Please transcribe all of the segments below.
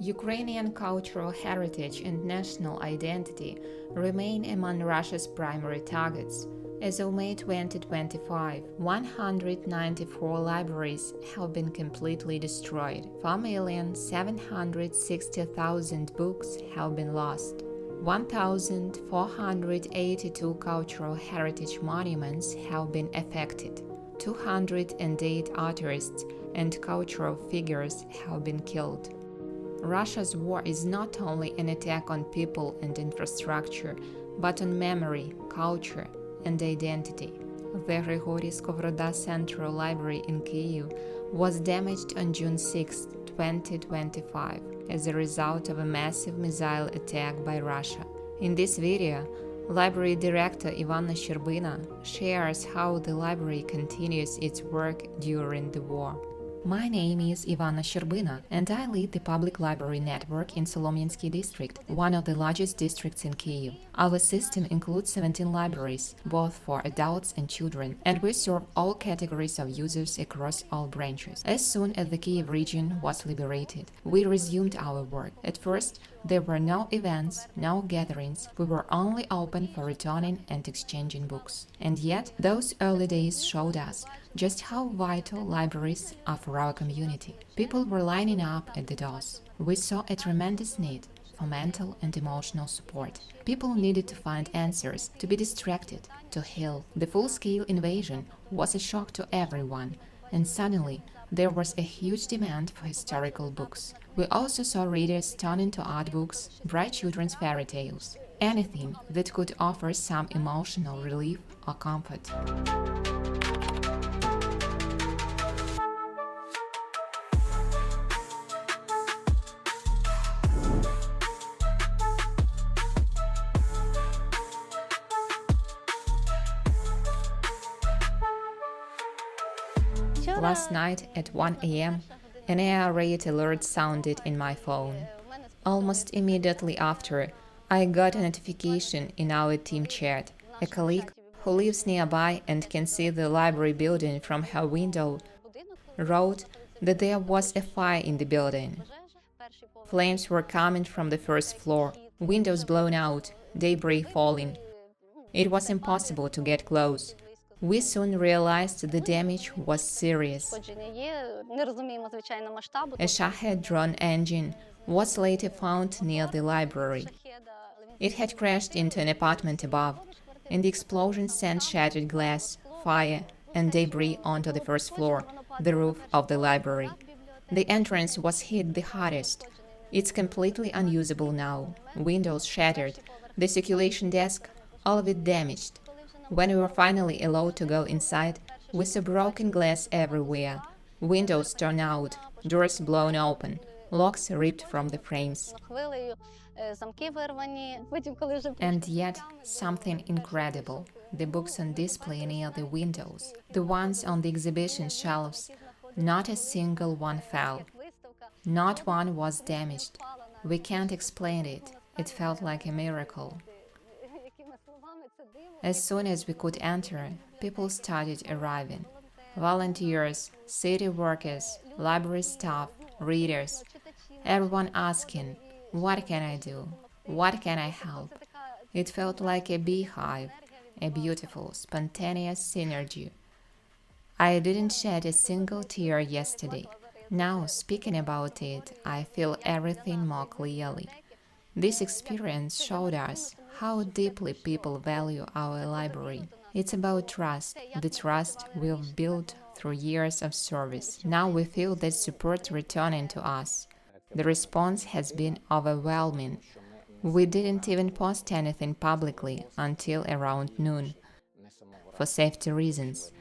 Ukrainian cultural heritage and national identity remain among Russia's primary targets. As of May 2025, 194 libraries have been completely destroyed. 4,760,000 books have been lost. 1,482 cultural heritage monuments have been affected. 208 artists and cultural figures have been killed. Russia's war is not only an attack on people and infrastructure, but on memory, culture, and identity. The Grigory Skovroda Central Library in Kyiv was damaged on June 6, 2025, as a result of a massive missile attack by Russia. In this video, Library Director Ivana Sherbina shares how the library continues its work during the war. My name is Ivana Sherbina, and I lead the public library network in Solomynsky district, one of the largest districts in Kyiv. Our system includes 17 libraries, both for adults and children, and we serve all categories of users across all branches. As soon as the Kyiv region was liberated, we resumed our work. At first, there were no events, no gatherings, we were only open for returning and exchanging books. And yet, those early days showed us just how vital libraries are for our community. People were lining up at the doors. We saw a tremendous need for mental and emotional support. People needed to find answers, to be distracted, to heal. The full-scale invasion was a shock to everyone, and suddenly there was a huge demand for historical books. We also saw readers turning to art books, bright children's fairy tales, anything that could offer some emotional relief or comfort. Last night at 1 a.m., an air raid alert sounded in my phone. Almost immediately after, I got a notification in our team chat. A colleague who lives nearby and can see the library building from her window wrote that there was a fire in the building. Flames were coming from the first floor, windows blown out, debris falling. It was impossible to get close. We soon realized the damage was serious. A Shahed drone engine was later found near the library. It had crashed into an apartment above, and the explosion sent shattered glass, fire, and debris onto the first floor, the roof of the library. The entrance was hit the hardest. It's completely unusable now. Windows shattered, the circulation desk, all of it damaged. When we were finally allowed to go inside, we saw broken glass everywhere, windows torn out, doors blown open, locks ripped from the frames. And yet, something incredible. The books on display near the windows, the ones on the exhibition shelves, not a single one fell. Not one was damaged. We can't explain it. It felt like a miracle. As soon as we could enter, people started arriving. Volunteers, city workers, library staff, readers, everyone asking, what can I do? What can I help? It felt like a beehive, a beautiful, spontaneous synergy. I didn't shed a single tear yesterday. Now, speaking about it, I feel everything more clearly. This experience showed us how deeply people value our library. It's about trust, the trust we've built through years of service. Now we feel that support returning to us. The response has been overwhelming. We didn't even post anything publicly until around noon, for safety reasons.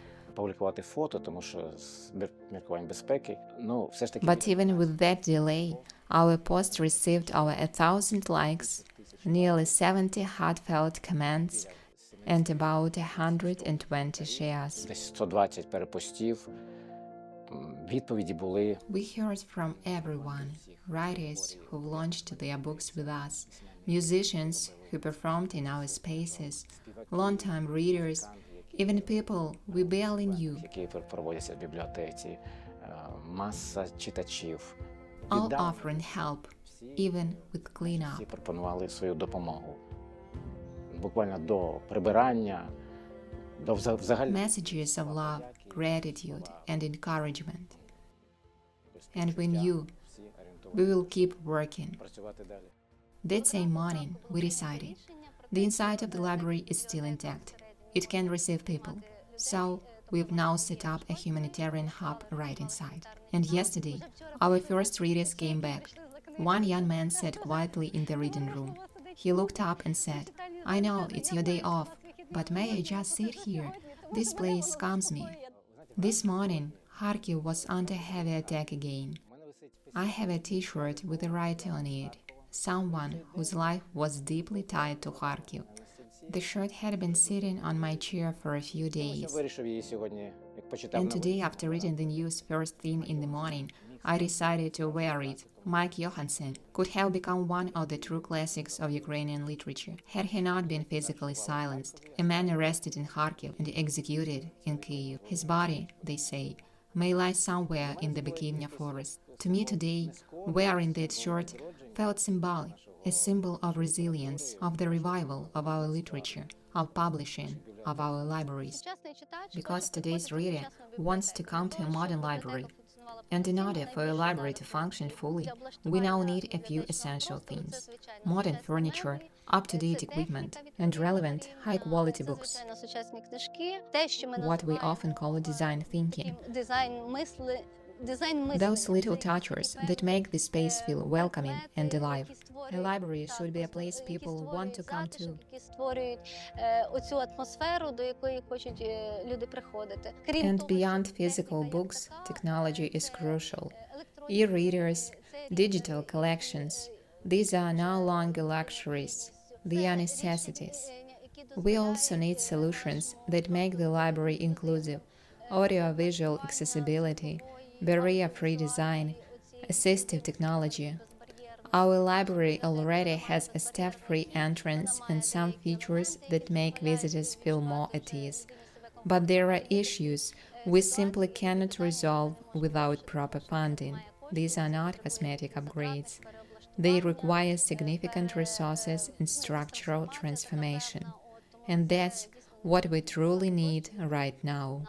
But even with that delay, our post received over 1,000 likes, nearly 70 heartfelt comments, and about 120 shares. We heard from everyone, writers who launched their books with us, musicians who performed in our spaces, long-time readers, even people we barely knew. All offering help, even with cleanup. Всі пропонували свою допомогу. Буквально до прибирання, до взагалі. Messages of love, gratitude, and encouragement. And we knew we will keep working. Працювати далі. That same morning, we decided the inside of the library is still intact. It can receive people. So, we've now set up a humanitarian hub right inside. And yesterday, our first readers came back. One young man sat quietly in the reading room. He looked up and said, "I know it's your day off, but may I just sit here? This place calms me." This morning, Kharkiv was under heavy attack again. I have a t-shirt with a writer on it, someone whose life was deeply tied to Kharkiv. The shirt had been sitting on my chair for a few days. And today, after reading the news first thing in the morning, I decided to wear it. Maik Yohansen could have become one of the true classics of Ukrainian literature had he not been physically silenced, a man arrested in Kharkiv and executed in Kyiv. His body, they say, may lie somewhere in the Bukivnia forest. To me today, wearing that shirt felt symbolic, a symbol of resilience, of the revival of our literature, of publishing, of our libraries. Because today's reader wants to come to a modern library. And in order for a library to function fully, we now need a few essential things: modern furniture, up-to-date equipment, and relevant, high-quality books. What we often call design thinking. Those little touches that make the space feel welcoming and alive. A library should be a place people want to come to. And beyond physical books, technology is crucial. E-readers, digital collections, these are no longer luxuries, they are necessities. We also need solutions that make the library inclusive, audio-visual accessibility, barrier-free design, assistive technology. Our library already has a step-free entrance and some features that make visitors feel more at ease. But there are issues we simply cannot resolve without proper funding. These are not cosmetic upgrades. They require significant resources and structural transformation. And that's what we truly need right now.